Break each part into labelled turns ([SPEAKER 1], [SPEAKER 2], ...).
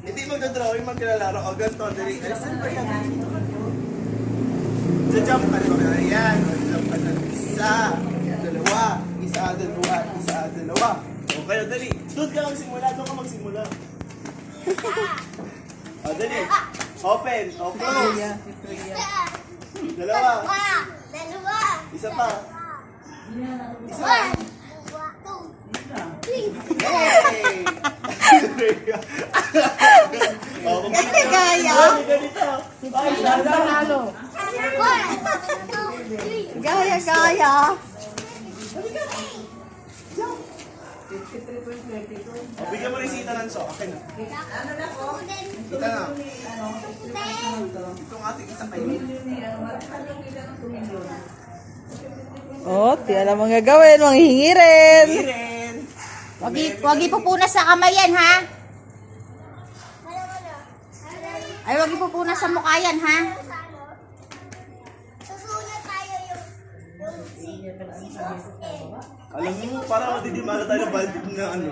[SPEAKER 1] Hindi magdodrawing, magkalalaro. O, ganito. Alisan pa yan. Jump ka na. Ayan. Jump ka na. Isa, dalawa. Isa, dalawa. Isa, dalawa. O, kayo, dali. Doon ka magsimula. Doon ka magsimula. O, dali. Open. Open. Dalawa. Isa pa. Isa. Hey!
[SPEAKER 2] Kasi gaya. Gaya, gaya.
[SPEAKER 1] Bigyan mo rin si Ita ng so. Akin na. Ita na. Itong ating isa kayo.
[SPEAKER 2] Oh, tiyan ang mga gawin. Manghihingi rin.
[SPEAKER 1] Iren!
[SPEAKER 3] Wag ipupunas sa kamay yan, ha? Ay, wag ipupunas sa mukha yan, ha?
[SPEAKER 4] Susunod tayo yung
[SPEAKER 1] Alam mo, parang matidimala tayo ng baldi na ano.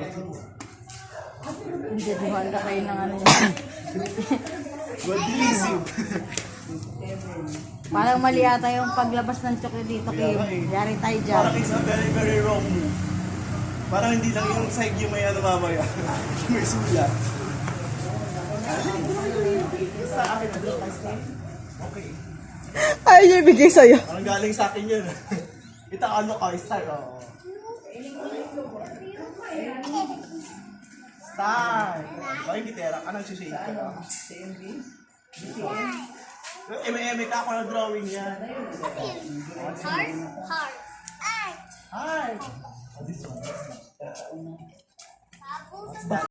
[SPEAKER 2] Hindi, dimanda kayo ng ano.
[SPEAKER 1] Baldilisip.
[SPEAKER 2] Parang mali ata yung paglabas ng chocolate dito, Kim. Yari tayo dyan.
[SPEAKER 1] Parang it's a very, very wrong move. Parang hindi lang yung side yung may ano mamaya. May sulat. Sa akin na doon. Okay.
[SPEAKER 2] Ay, yung ibigay sa'yo.
[SPEAKER 1] Parang galing sa akin yun. Kita ano ka, start. Oo. Start. Bakit gitera ka? Nagsishake ka. Eme-eme ka ako na drawing yan.
[SPEAKER 4] heart, heart. Ay!
[SPEAKER 1] Hi! This one.
[SPEAKER 4] Tapos,